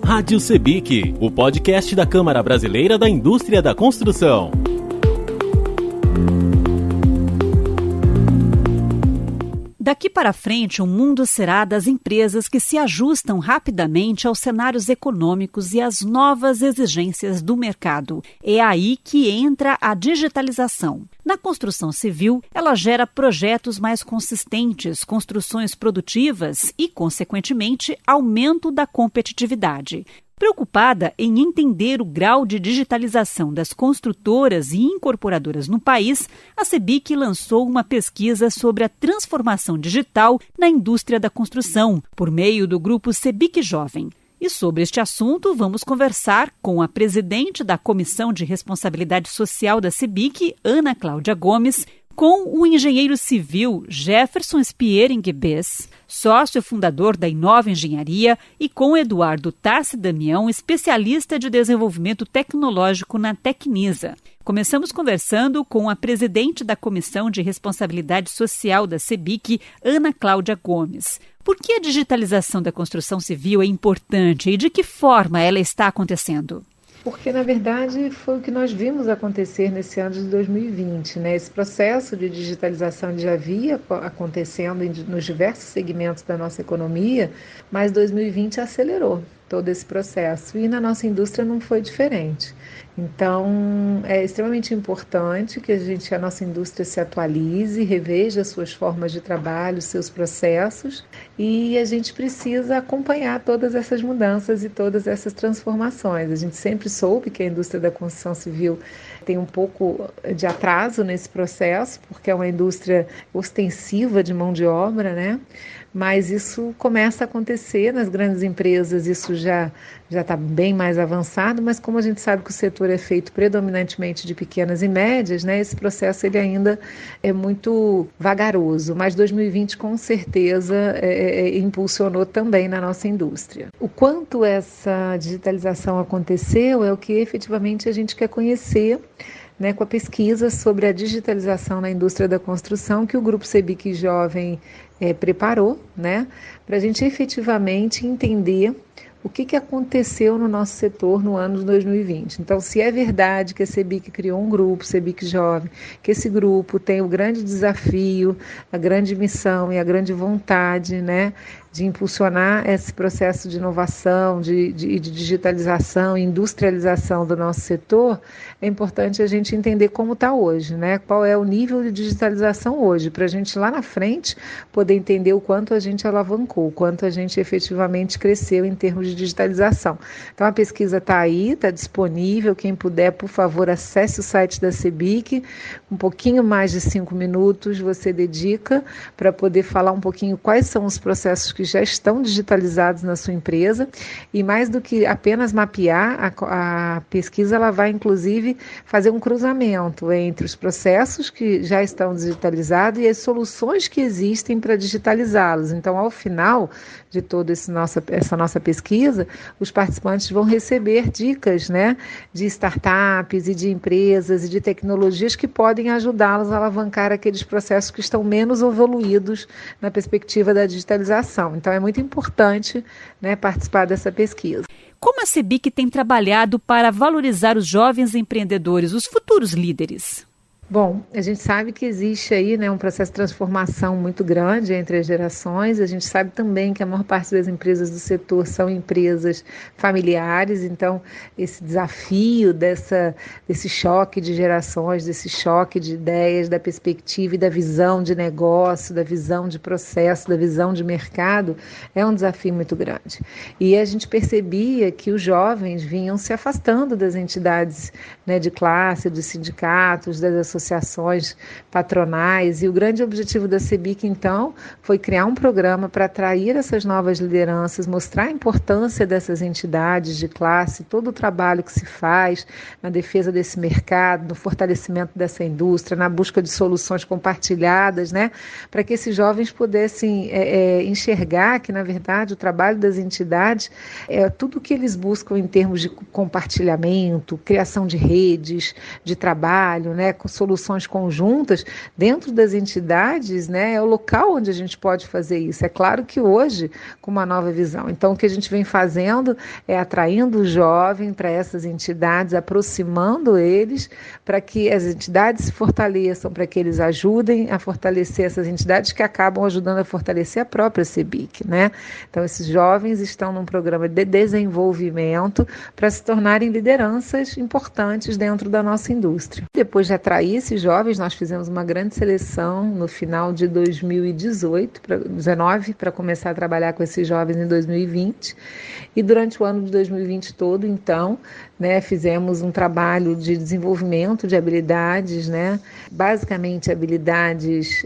Rádio CEBIC, o podcast da Câmara Brasileira da Indústria da Construção. Daqui para frente, o mundo será das empresas que se ajustam rapidamente aos cenários econômicos e às novas exigências do mercado. É aí que entra a digitalização. Na construção civil, ela gera projetos mais consistentes, construções produtivas e, consequentemente, aumento da competitividade. Preocupada em entender o grau de digitalização das construtoras e incorporadoras no país, a CEBIC lançou uma pesquisa sobre a transformação digital na indústria da construção, por meio do grupo CEBIC Jovem. E sobre este assunto, vamos conversar com a presidente da Comissão de Responsabilidade Social da CEBIC, Ana Cláudia Gomes, com o engenheiro civil Jefferson Spiering Bess, sócio fundador da Inova Engenharia, e com Eduardo Tassi Damião, especialista de desenvolvimento tecnológico na Tecnisa. Começamos conversando com a presidente da Comissão de Responsabilidade Social da CEBIC, Ana Cláudia Gomes. Por que a digitalização da construção civil é importante e de que forma ela está acontecendo? Porque, na verdade, foi o que nós vimos acontecer nesse ano de 2020, né? Esse processo de digitalização já havia acontecendo nos diversos segmentos da nossa economia, mas 2020 acelerou todo esse processo e na nossa indústria não foi diferente. Então, é extremamente importante que a nossa indústria se atualize, reveja suas formas de trabalho, seus processos, e a gente precisa acompanhar todas essas mudanças e todas essas transformações. A gente sempre soube que a indústria da construção civil tem um pouco de atraso nesse processo, porque é uma indústria ostensiva de mão de obra, né? Mas isso começa a acontecer nas grandes empresas, isso já está bem mais avançado, mas como a gente sabe que o setor é feito predominantemente de pequenas e médias, né, esse processo ele ainda é muito vagaroso, mas 2020 com certeza impulsionou também na nossa indústria. O quanto essa digitalização aconteceu é o que efetivamente a gente quer conhecer, né, com a pesquisa sobre a digitalização na indústria da construção que o Grupo CEBIC Jovem preparou, né, para a gente efetivamente entender o que aconteceu no nosso setor no ano de 2020. Então, se é verdade que a CEBIC criou um grupo, CEBIC Jovem, que esse grupo tem o grande desafio, a grande missão e a grande vontade, né, de impulsionar esse processo de inovação, de digitalização e industrialização do nosso setor, é importante a gente entender como está hoje, né? Qual é o nível de digitalização hoje, para a gente lá na frente poder entender o quanto a gente alavancou, o quanto a gente efetivamente cresceu em termos de digitalização. Então a pesquisa está aí, está disponível, quem puder, por favor, acesse o site da CEBIC, um pouquinho mais de 5 minutos você dedica para poder falar um pouquinho quais são os processos que já estão digitalizados na sua empresa, e mais do que apenas mapear, a pesquisa ela vai inclusive fazer um cruzamento entre os processos que já estão digitalizados e as soluções que existem para digitalizá-los. Então, ao final de toda essa nossa pesquisa, os participantes vão receber dicas, né, de startups e de empresas e de tecnologias que podem ajudá-los a alavancar aqueles processos que estão menos evoluídos na perspectiva da digitalização. Então, é muito importante, né, participar dessa pesquisa. Como a CEBIC tem trabalhado para valorizar os jovens empreendedores, os futuros líderes? Bom, a gente sabe que existe aí, né, um processo de transformação muito grande entre as gerações. A gente sabe também que a maior parte das empresas do setor são empresas familiares, então esse desafio desse choque de gerações, desse choque de ideias, da perspectiva e da visão de negócio, da visão de processo, da visão de mercado, é um desafio muito grande. E a gente percebia que os jovens vinham se afastando das entidades, né, de classe, dos sindicatos, das associações patronais, e o grande objetivo da CEBIC, então, foi criar um programa para atrair essas novas lideranças, mostrar a importância dessas entidades de classe, todo o trabalho que se faz na defesa desse mercado, no fortalecimento dessa indústria, na busca de soluções compartilhadas, né, para que esses jovens pudessem enxergar que, na verdade, o trabalho das entidades é tudo o que eles buscam em termos de compartilhamento, criação de redes de trabalho, né, com soluções conjuntas dentro das entidades, né, é o local onde a gente pode fazer isso. É claro que hoje, com uma nova visão. Então, o que a gente vem fazendo é atraindo o jovem para essas entidades, aproximando eles, para que as entidades se fortaleçam, para que eles ajudem a fortalecer essas entidades que acabam ajudando a fortalecer a própria CEBIC, né? Então, esses jovens estão num programa de desenvolvimento para se tornarem lideranças importantes dentro da nossa indústria. Depois de atrair esses jovens, nós fizemos uma grande seleção no final de 2019 para começar a trabalhar com esses jovens em 2020. E durante o ano de 2020 todo, então, né, fizemos um trabalho de desenvolvimento de habilidades, né, basicamente habilidades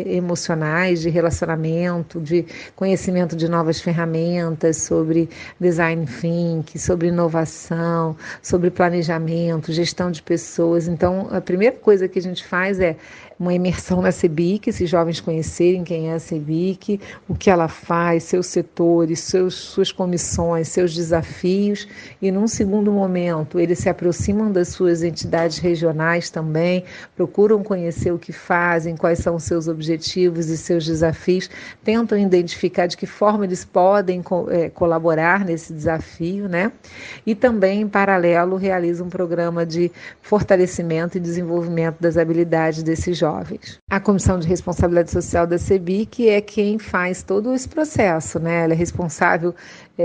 emocionais, de relacionamento, de conhecimento de novas ferramentas, sobre design thinking, sobre inovação, sobre planejamento, gestão de pessoas. Então, a primeira coisa que a gente faz é uma imersão na CEBIC, esses jovens conhecerem quem é a CEBIC, o que ela faz, seus setores, suas comissões, seus desafios, e num segundo momento eles se aproximam das suas entidades regionais também, procuram conhecer o que fazem, quais são os seus objetivos e seus desafios, tentam identificar de que forma eles podem colaborar nesse desafio, né? E também, em paralelo, realizam um programa de fortalecimento e desenvolvimento das habilidades desses jovens. A Comissão de Responsabilidade Social da CEBIC é quem faz todo esse processo, né? Ela é responsável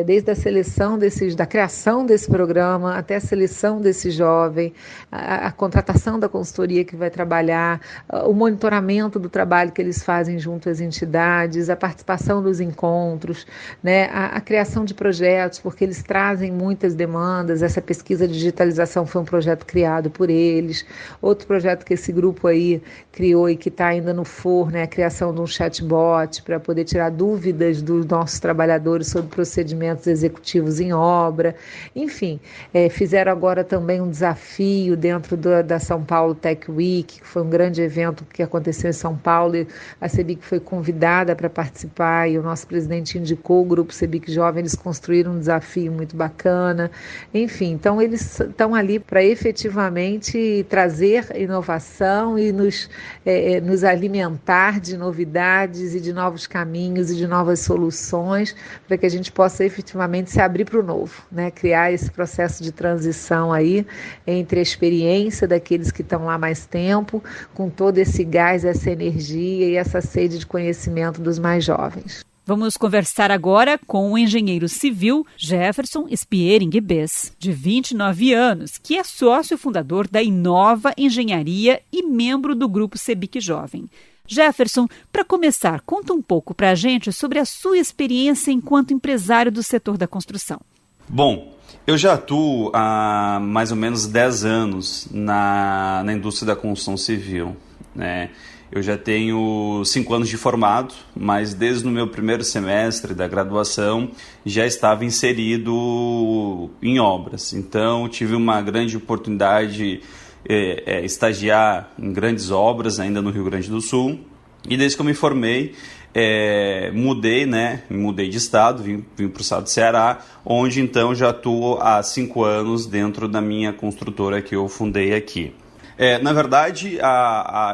desde a seleção da criação desse programa até a seleção desse jovem, a contratação da consultoria que vai trabalhar, o monitoramento do trabalho que eles fazem junto às entidades, a participação dos encontros, né? A criação de projetos, porque eles trazem muitas demandas. Essa pesquisa de digitalização foi um projeto criado por eles. Outro projeto que esse grupo aí criou e que está ainda no forno é a criação de um chatbot para poder tirar dúvidas dos nossos trabalhadores sobre procedimentos executivos em obra. Enfim, fizeram agora também um desafio dentro da São Paulo Tech Week, que foi um grande evento que aconteceu em São Paulo, e a CEBIC foi convidada para participar, e o nosso presidente indicou o grupo CEBIC Jovem. Eles construíram um desafio muito bacana. Enfim, então eles estão ali para efetivamente trazer inovação e nos alimentar de novidades e de novos caminhos e de novas soluções, para que a gente possa efetivamente se abrir para o novo, né? Criar esse processo de transição aí entre a experiência daqueles que estão lá mais tempo, com todo esse gás, essa energia e essa sede de conhecimento dos mais jovens. Vamos conversar agora com o engenheiro civil Jefferson Spiering Bess, de 29 anos, que é sócio fundador da Inova Engenharia e membro do grupo CEBIC Jovem. Jefferson, para começar, conta um pouco para a gente sobre a sua experiência enquanto empresário do setor da construção. Bom, eu já atuo há mais ou menos 10 anos na indústria da construção civil, né? Eu já tenho 5 anos de formado, mas desde o meu primeiro semestre da graduação já estava inserido em obras. Então tive uma grande oportunidade de estagiar em grandes obras ainda no Rio Grande do Sul. E desde que eu me formei, mudei de estado, vim para o estado do Ceará, onde então já atuo há 5 anos dentro da minha construtora que eu fundei aqui. Na verdade,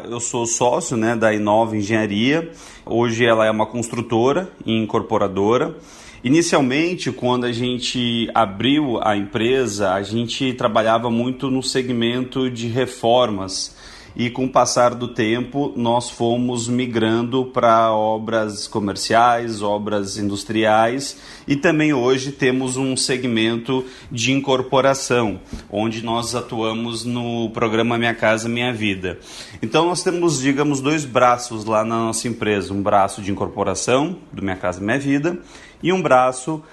eu sou sócio, né, da Inova Engenharia. Hoje ela é uma construtora e incorporadora. Inicialmente, quando a gente abriu a empresa, a gente trabalhava muito no segmento de reformas. E com o passar do tempo, nós fomos migrando para obras comerciais, obras industriais, e também hoje temos um segmento de incorporação, onde nós atuamos no programa Minha Casa Minha Vida. Então nós temos, digamos, 2 braços lá na nossa empresa, um braço de incorporação, do Minha Casa Minha Vida, e um braço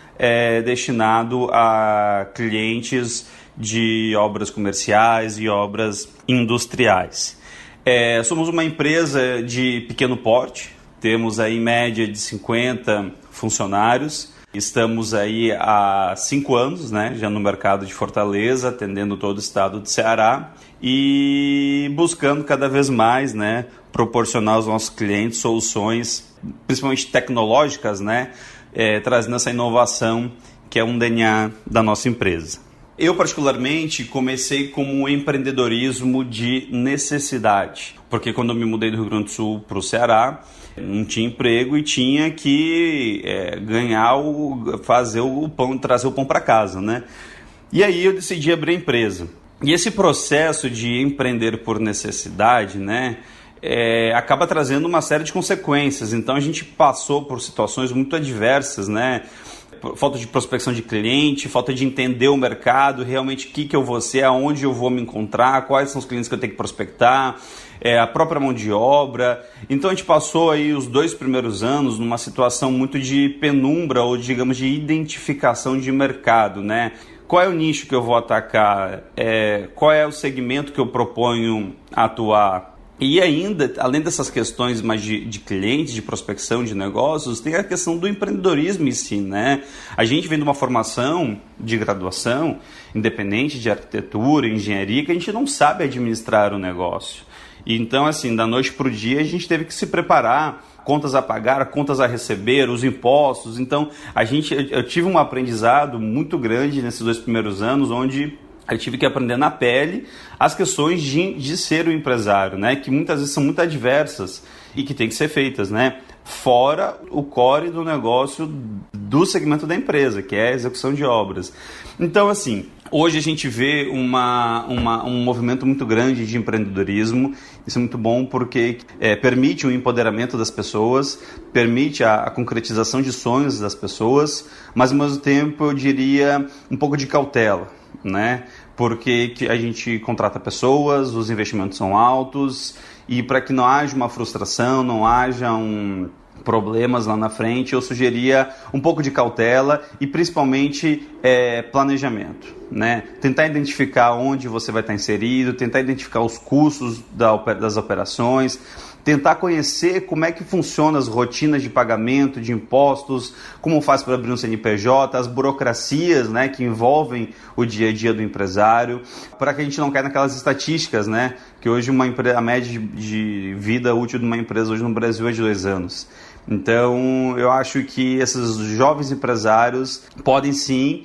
destinado a clientes de obras comerciais e obras industriais. Somos uma empresa de pequeno porte, temos aí em média de 50 funcionários, estamos aí há 5 anos, né, já no mercado de Fortaleza, atendendo todo o estado de Ceará e buscando cada vez mais, né, proporcionar aos nossos clientes soluções, principalmente tecnológicas, né, trazendo essa inovação que é um DNA da nossa empresa. Eu, particularmente, comecei como um empreendedorismo de necessidade, porque quando eu me mudei do Rio Grande do Sul para o Ceará, não tinha emprego e tinha que fazer o pão, trazer o pão para casa, né? E aí eu decidi abrir a empresa. E esse processo de empreender por necessidade, né, acaba trazendo uma série de consequências. Então a gente passou por situações muito adversas, né? Falta de prospecção de cliente, falta de entender o mercado, realmente o que eu vou ser, aonde eu vou me encontrar, quais são os clientes que eu tenho que prospectar, a própria mão de obra. Então a gente passou aí os 2 primeiros anos numa situação muito de penumbra ou, digamos, de identificação de mercado, né? Qual é o nicho que eu vou atacar? Qual é o segmento que eu proponho atuar? E ainda, além dessas questões mais de clientes, de prospecção, de negócios, tem a questão do empreendedorismo em si, né? A gente vem de uma formação de graduação, independente de arquitetura, engenharia, que a gente não sabe administrar o negócio. Então, assim, da noite para o dia, a gente teve que se preparar, contas a pagar, contas a receber, os impostos. Então, eu tive um aprendizado muito grande nesses 2 primeiros anos, onde eu tive que aprender na pele as questões de ser o empresário, né? Que muitas vezes são muito adversas e que tem que ser feitas, né? Fora o core do negócio do segmento da empresa, que é a execução de obras. Então, assim, hoje a gente vê um movimento muito grande de empreendedorismo. Isso é muito bom porque permite o empoderamento das pessoas, permite a concretização de sonhos das pessoas, mas ao mesmo tempo eu diria um pouco de cautela, né? Porque a gente contrata pessoas, os investimentos são altos e para que não haja uma frustração, não haja problemas lá na frente, eu sugeria um pouco de cautela e principalmente planejamento, né? Tentar identificar onde você vai estar inserido, tentar identificar os custos das operações, tentar conhecer como é que funcionam as rotinas de pagamento, de impostos, como faz para abrir um CNPJ, as burocracias, né, que envolvem o dia a dia do empresário, para que a gente não caia naquelas estatísticas, né, que hoje a média de vida útil de uma empresa hoje no Brasil é de 2 anos. Então, eu acho que esses jovens empresários podem sim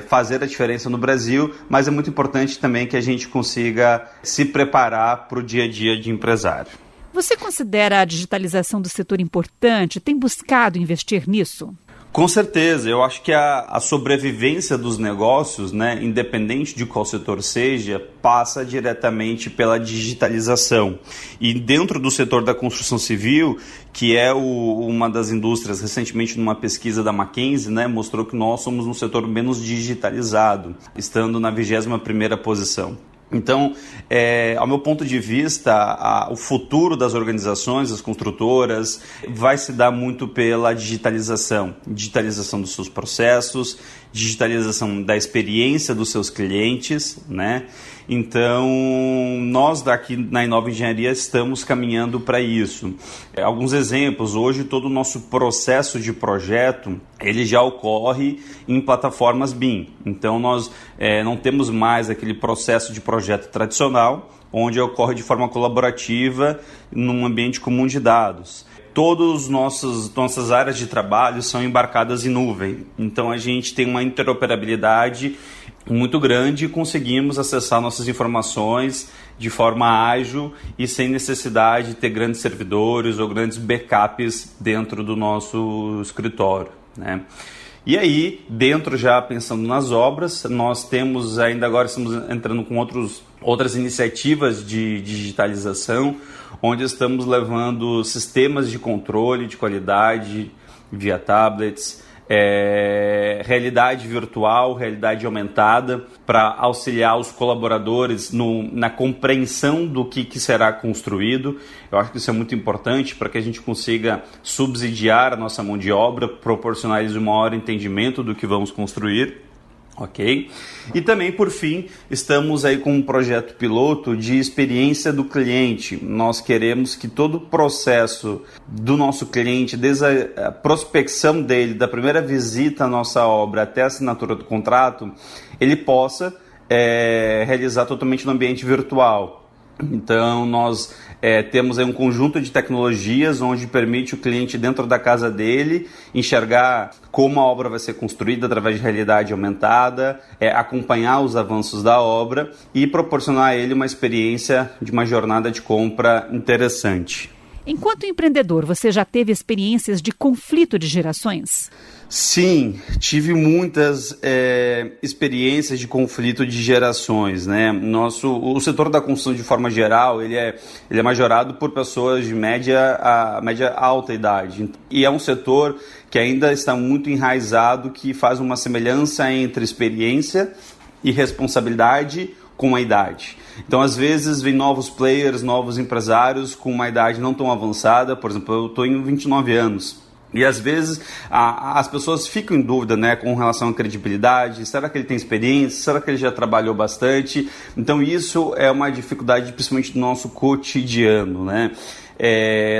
fazer a diferença no Brasil, mas é muito importante também que a gente consiga se preparar para o dia a dia de empresário. Você considera a digitalização do setor importante? Tem buscado investir nisso? Com certeza, eu acho que a sobrevivência dos negócios, né, independente de qual setor seja, passa diretamente pela digitalização. E dentro do setor da construção civil, que é uma das indústrias, recentemente numa pesquisa da McKinsey, né, mostrou que nós somos um setor menos digitalizado, estando na 21ª posição. Então, ao meu ponto de vista, o futuro das organizações, das construtoras, vai se dar muito pela digitalização dos seus processos, digitalização da experiência dos seus clientes, né? Então, nós daqui na Inova Engenharia estamos caminhando para isso. Alguns exemplos, hoje todo o nosso processo de projeto, ele já ocorre em plataformas BIM. Então, nós não temos mais aquele processo de projeto tradicional, onde ocorre de forma colaborativa num ambiente comum de dados. Todas nossas áreas de trabalho são embarcadas em nuvem. Então, a gente tem uma interoperabilidade muito grande e conseguimos acessar nossas informações de forma ágil e sem necessidade de ter grandes servidores ou grandes backups dentro do nosso escritório, né? E aí, dentro já pensando nas obras, nós temos ainda agora, estamos entrando com outras iniciativas de digitalização, onde estamos levando sistemas de controle de qualidade via tablets, realidade virtual, realidade aumentada, para auxiliar os colaboradores na compreensão do que será construído. Eu acho que isso é muito importante para que a gente consiga subsidiar a nossa mão de obra, proporcionar-lhes um maior entendimento do que vamos construir. Ok? E também, por fim, estamos aí com um projeto piloto de experiência do cliente. Nós queremos que todo o processo do nosso cliente, desde a prospecção dele, da primeira visita à nossa obra até a assinatura do contrato, ele possa realizar totalmente no ambiente virtual. Então, nós temos aí um conjunto de tecnologias onde permite o cliente, dentro da casa dele, enxergar como a obra vai ser construída através de realidade aumentada, acompanhar os avanços da obra e proporcionar a ele uma experiência de uma jornada de compra interessante. Enquanto empreendedor, você já teve experiências de conflito de gerações? Sim, tive muitas experiências de conflito de gerações, né? O setor da construção, de forma geral, ele é majorado por pessoas de média alta idade. E é um setor que ainda está muito enraizado, que faz uma semelhança entre experiência e responsabilidade com a idade. Então, às vezes, vem novos players, novos empresários com uma idade não tão avançada. Por exemplo, eu estou em 29 anos. E às vezes as pessoas ficam em dúvida, né, com relação à credibilidade. Será que ele tem experiência? Será que ele já trabalhou bastante? Então isso é uma dificuldade principalmente do nosso cotidiano, né?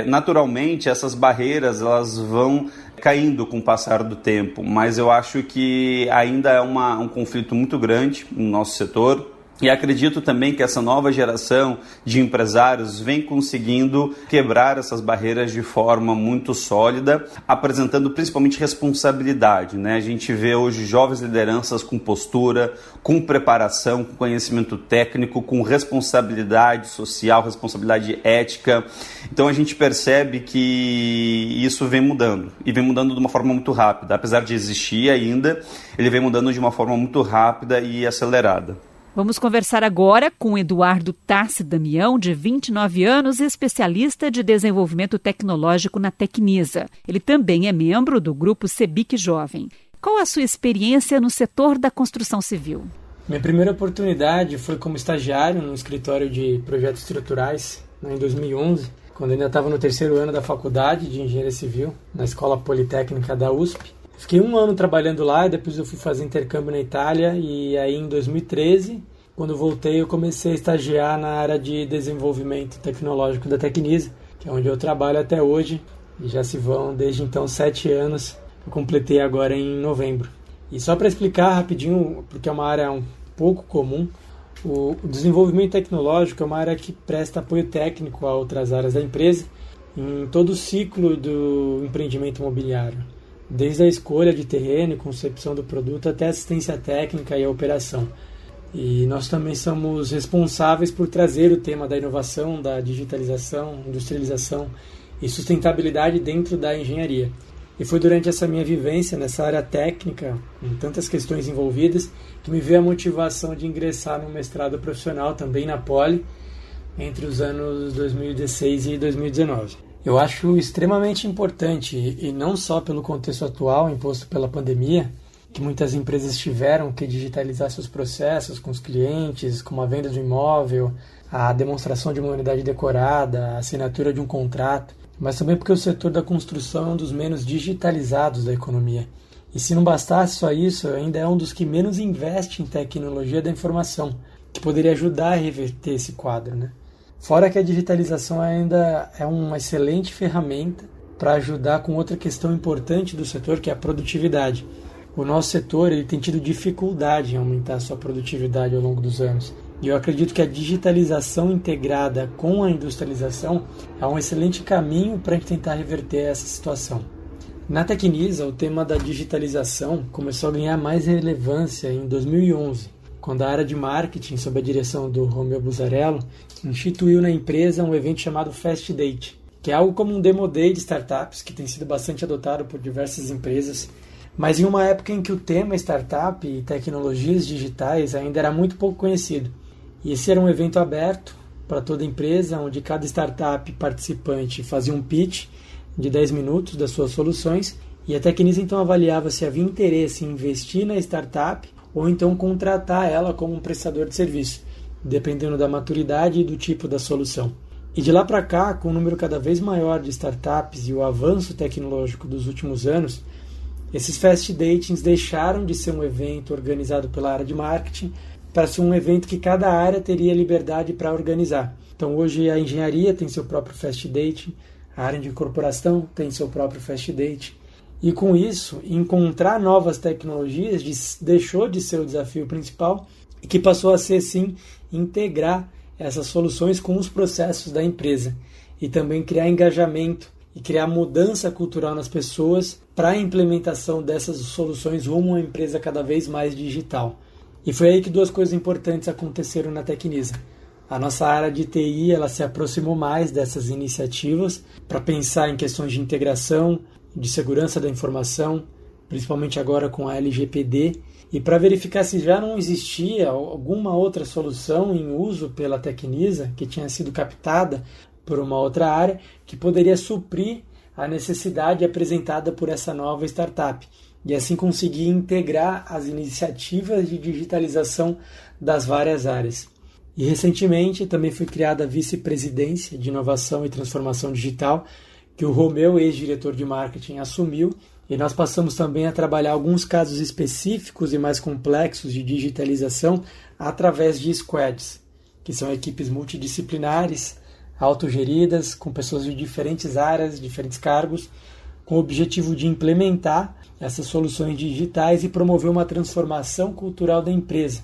Naturalmente essas barreiras elas vão caindo com o passar do tempo, mas eu acho que ainda é um conflito muito grande no nosso setor. E acredito também que essa nova geração de empresários vem conseguindo quebrar essas barreiras de forma muito sólida, apresentando principalmente responsabilidade, né? A gente vê hoje jovens lideranças com postura, com preparação, com conhecimento técnico, com responsabilidade social, responsabilidade ética. Então a gente percebe que isso vem mudando, e vem mudando de uma forma muito rápida. Apesar de existir ainda, ele vem mudando de uma forma muito rápida e acelerada. Vamos conversar agora com Eduardo Tassi Damião, de 29 anos, especialista de desenvolvimento tecnológico na Tecnisa. Ele também é membro do grupo Sebic Jovem. Qual a sua experiência no setor da construção civil? Minha primeira oportunidade foi como estagiário no escritório de projetos estruturais, em 2011, quando ainda estava no 3º ano da faculdade de engenharia civil, na Escola Politécnica da USP. Fiquei 1 ano trabalhando lá e depois eu fui fazer intercâmbio na Itália, e aí em 2013, quando voltei, eu comecei a estagiar na área de desenvolvimento tecnológico da Tecnisa, que é onde eu trabalho até hoje, e já se vão desde então 7 anos, eu completei agora em novembro. E só para explicar rapidinho, porque é uma área um pouco comum, o desenvolvimento tecnológico é uma área que presta apoio técnico a outras áreas da empresa em todo o ciclo do empreendimento imobiliário, desde a escolha de terreno e concepção do produto até a assistência técnica e a operação. E nós também somos responsáveis por trazer o tema da inovação, da digitalização, industrialização e sustentabilidade dentro da engenharia. E foi durante essa minha vivência nessa área técnica, com tantas questões envolvidas, que me veio a motivação de ingressar no mestrado profissional também na Poli, entre os anos 2016 e 2019. Eu acho extremamente importante, e não só pelo contexto atual imposto pela pandemia, que muitas empresas tiveram que digitalizar seus processos com os clientes, como a venda de um imóvel, a demonstração de uma unidade decorada, a assinatura de um contrato, mas também porque o setor da construção é um dos menos digitalizados da economia. E se não bastasse só isso, ainda é um dos que menos investe em tecnologia da informação, que poderia ajudar a reverter esse quadro, né? Fora que a digitalização ainda é uma excelente ferramenta para ajudar com outra questão importante do setor, que é a produtividade. O nosso setor ele tem tido dificuldade em aumentar a sua produtividade ao longo dos anos. E eu acredito que a digitalização integrada com a industrialização é um excelente caminho para a gente tentar reverter essa situação. Na Tecnisa, o tema da digitalização começou a ganhar mais relevância em 2011, quando a área de marketing, sob a direção do Romeu Buzarello, instituiu na empresa um evento chamado Fast Date, que é algo como um Demo Day de startups, que tem sido bastante adotado por diversas empresas, mas em uma época em que o tema startup e tecnologias digitais ainda era muito pouco conhecido. E esse era um evento aberto para toda empresa, onde cada startup participante fazia um pitch de 10 minutos das suas soluções, e a Tecnisa então avaliava se havia interesse em investir na startup ou então contratar ela como um prestador de serviço, dependendo da maturidade e do tipo da solução. E de lá para cá, com um número cada vez maior de startups e o avanço tecnológico dos últimos anos, esses fast datings deixaram de ser um evento organizado pela área de marketing para ser um evento que cada área teria liberdade para organizar. Então hoje a engenharia tem seu próprio fast dating, a área de incorporação tem seu próprio fast dating. E com isso, encontrar novas tecnologias deixou de ser o desafio principal e que passou a ser, sim, integrar essas soluções com os processos da empresa e também criar engajamento e criar mudança cultural nas pessoas para a implementação dessas soluções rumo a uma empresa cada vez mais digital. E foi aí que duas coisas importantes aconteceram na Tecnisa. A nossa área de TI ela se aproximou mais dessas iniciativas para pensar em questões de integração, de segurança da informação, principalmente agora com a LGPD, e para verificar se já não existia alguma outra solução em uso pela Tecnisa, que tinha sido captada por uma outra área, que poderia suprir a necessidade apresentada por essa nova startup, e assim conseguir integrar as iniciativas de digitalização das várias áreas. E recentemente também foi criada a vice-presidência de inovação e transformação digital, que o Romeu, ex-diretor de marketing, assumiu, e nós passamos também a trabalhar alguns casos específicos e mais complexos de digitalização através de squads, que são equipes multidisciplinares, autogeridas, com pessoas de diferentes áreas, diferentes cargos, com o objetivo de implementar essas soluções digitais e promover uma transformação cultural da empresa,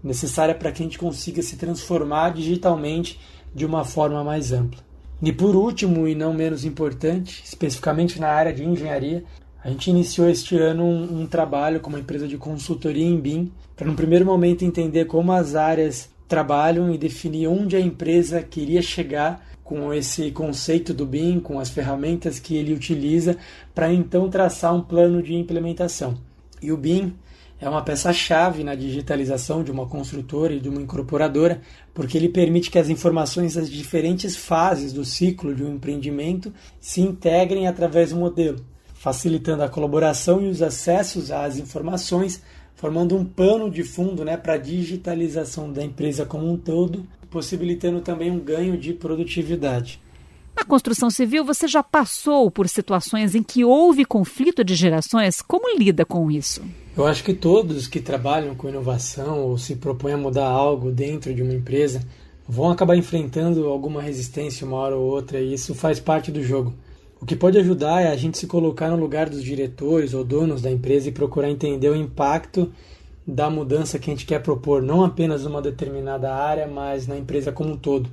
necessária para que a gente consiga se transformar digitalmente de uma forma mais ampla. E por último, e não menos importante, especificamente na área de engenharia, a gente iniciou este ano um trabalho com uma empresa de consultoria em BIM, para no primeiro momento entender como as áreas trabalham e definir onde a empresa queria chegar com esse conceito do BIM, com as ferramentas que ele utiliza, para então traçar um plano de implementação. E o BIM é uma peça-chave na digitalização de uma construtora e de uma incorporadora, porque ele permite que as informações das diferentes fases do ciclo de um empreendimento se integrem através do modelo, facilitando a colaboração e os acessos às informações, formando um pano de fundo, para a digitalização da empresa como um todo, possibilitando também um ganho de produtividade. Na construção civil, você já passou por situações em que houve conflito de gerações? Como lida com isso? Eu acho que todos que trabalham com inovação ou se propõem a mudar algo dentro de uma empresa vão acabar enfrentando alguma resistência uma hora ou outra, e isso faz parte do jogo. O que pode ajudar é a gente se colocar no lugar dos diretores ou donos da empresa e procurar entender o impacto da mudança que a gente quer propor, não apenas numa determinada área, mas na empresa como um todo.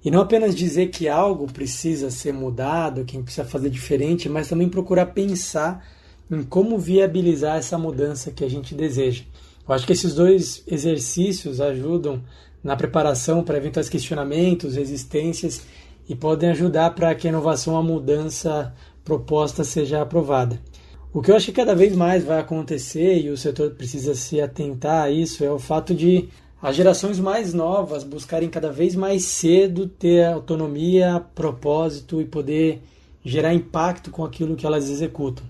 E não apenas dizer que algo precisa ser mudado, que a gente precisa fazer diferente, mas também procurar pensar em como viabilizar essa mudança que a gente deseja. Eu acho que esses dois exercícios ajudam na preparação para eventuais questionamentos, resistências, e podem ajudar para que a inovação, a mudança proposta seja aprovada. O que eu acho que cada vez mais vai acontecer, e o setor precisa se atentar a isso, é o fato de as gerações mais novas buscarem cada vez mais cedo ter autonomia, propósito e poder gerar impacto com aquilo que elas executam.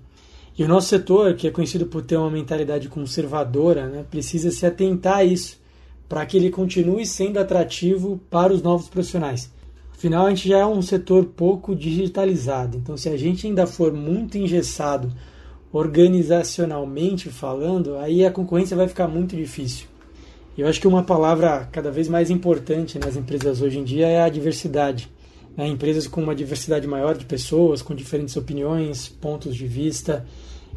E o nosso setor, que é conhecido por ter uma mentalidade conservadora, precisa se atentar a isso, para que ele continue sendo atrativo para os novos profissionais. Afinal, a gente já é um setor pouco digitalizado, então se a gente ainda for muito engessado organizacionalmente falando, aí a concorrência vai ficar muito difícil. Eu acho que uma palavra cada vez mais importante nas empresas hoje em dia é a diversidade. Empresas com uma diversidade maior de pessoas, com diferentes opiniões, pontos de vista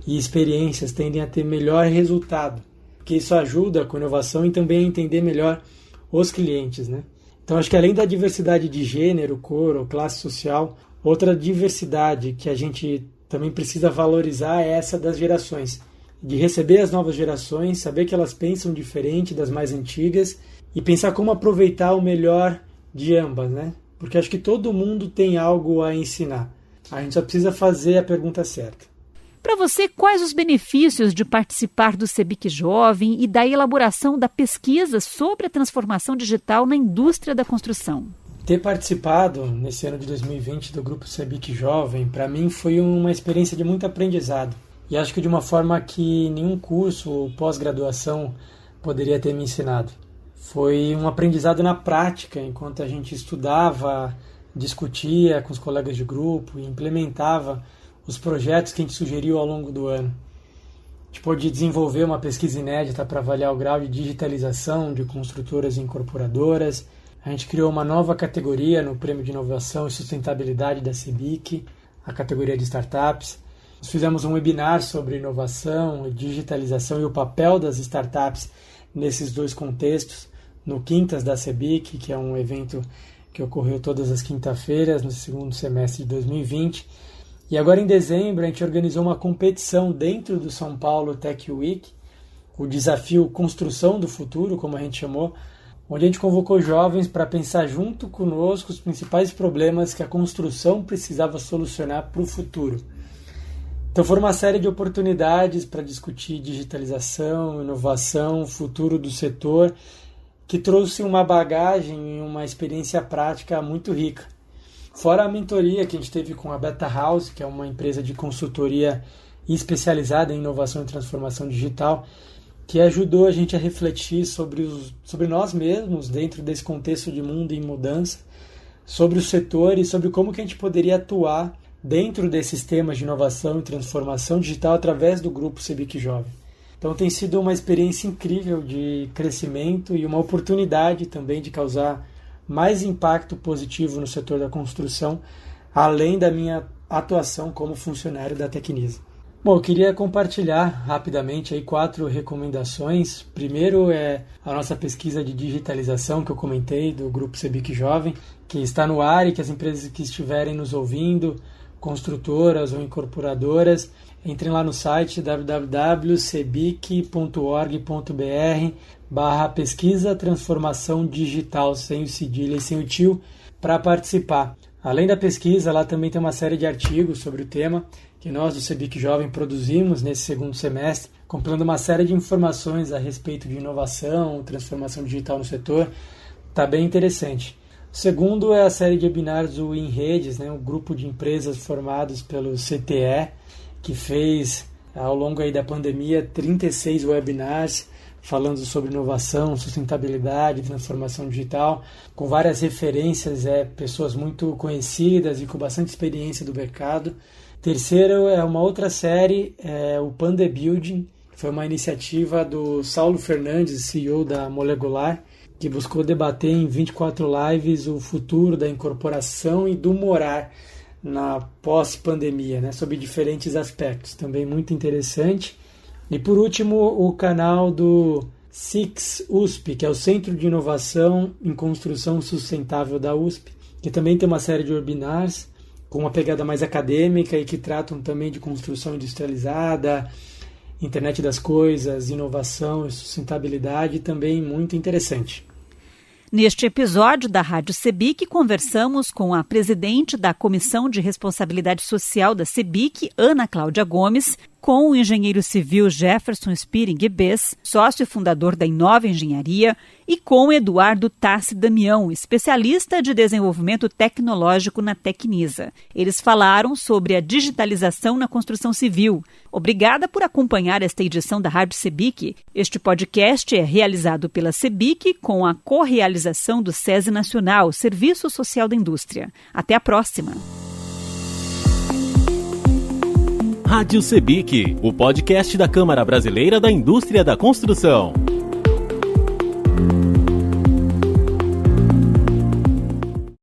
e experiências tendem a ter melhor resultado, porque isso ajuda com inovação e também a entender melhor os clientes, Então acho que além da diversidade de gênero, cor ou classe social, outra diversidade que a gente também precisa valorizar é essa das gerações. De receber as novas gerações, saber que elas pensam diferente das mais antigas e pensar como aproveitar o melhor de ambas, Porque acho que todo mundo tem algo a ensinar. A gente só precisa fazer a pergunta certa. Para você, quais os benefícios de participar do CEBIC Jovem e da elaboração da pesquisa sobre a transformação digital na indústria da construção? Ter participado nesse ano de 2020 do grupo CEBIC Jovem, para mim foi uma experiência de muito aprendizado. E acho que de uma forma que nenhum curso ou pós-graduação poderia ter me ensinado. Foi um aprendizado na prática, enquanto a gente estudava, discutia com os colegas de grupo e implementava os projetos que a gente sugeriu ao longo do ano. A gente pôde desenvolver uma pesquisa inédita para avaliar o grau de digitalização de construtoras e incorporadoras. A gente criou uma nova categoria no Prêmio de Inovação e Sustentabilidade da CEBIC, a categoria de startups. Nós fizemos um webinar sobre inovação, digitalização e o papel das startups nesses dois contextos, no Quintas da CEBIC, que é um evento que ocorreu todas as quinta-feiras no segundo semestre de 2020. E agora em dezembro a gente organizou uma competição dentro do São Paulo Tech Week, o desafio Construção do Futuro, como a gente chamou, onde a gente convocou jovens para pensar junto conosco os principais problemas que a construção precisava solucionar para o futuro. Então foram uma série de oportunidades para discutir digitalização, inovação, futuro do setor, que trouxe uma bagagem e uma experiência prática muito rica. Fora a mentoria que a gente teve com a Beta House, que é uma empresa de consultoria especializada em inovação e transformação digital, que ajudou a gente a refletir sobre nós mesmos dentro desse contexto de mundo em mudança, sobre o setor e sobre como que a gente poderia atuar dentro desses temas de inovação e transformação digital através do grupo CEBIC Jovem. Então tem sido uma experiência incrível de crescimento e uma oportunidade também de causar mais impacto positivo no setor da construção, além da minha atuação como funcionário da Tecnisa. Bom, eu queria compartilhar rapidamente aí 4 recomendações. Primeiro é a nossa pesquisa de digitalização que eu comentei do grupo CEBIC Jovem, que está no ar e que as empresas que estiverem nos ouvindo, construtoras ou incorporadoras, entrem lá no site www.cebic.org.br/pesquisa transformação digital, sem o cedilha e sem o tio, para participar. Além da pesquisa, lá também tem uma série de artigos sobre o tema que nós do CEBIC Jovem produzimos nesse segundo semestre, compilando uma série de informações a respeito de inovação, transformação digital no setor. Está bem interessante. O segundo é a série de webinars do Em Redes, um grupo de empresas formados pelo CTE, que fez, ao longo aí da pandemia, 36 webinars falando sobre inovação, sustentabilidade, transformação digital, com várias referências, pessoas muito conhecidas e com bastante experiência do mercado. Terceiro é uma outra série, o Panda Building, que foi uma iniciativa do Saulo Fernandes, CEO da Molecular, que buscou debater em 24 lives o futuro da incorporação e do morar na pós-pandemia, sob diferentes aspectos. Também muito interessante. E por último, o canal do SIX USP, que é o Centro de Inovação em Construção Sustentável da USP, que também tem uma série de webinars com uma pegada mais acadêmica e que tratam também de construção industrializada, internet das coisas, inovação e sustentabilidade, também muito interessante. Neste episódio da Rádio CEBIC, conversamos com a presidente da Comissão de Responsabilidade Social da CEBIC, Ana Cláudia Gomes, com o engenheiro civil Jefferson Spiring Bess, sócio fundador da Inova Engenharia, e com Eduardo Tassi Damião, especialista de desenvolvimento tecnológico na Tecnisa. Eles falaram sobre a digitalização na construção civil. Obrigada por acompanhar esta edição da Rádio CEBIC. Este podcast é realizado pela CEBIC com a correalização do SESI Nacional, Serviço Social da Indústria. Até a próxima! Rádio CEBIC, o podcast da Câmara Brasileira da Indústria da Construção.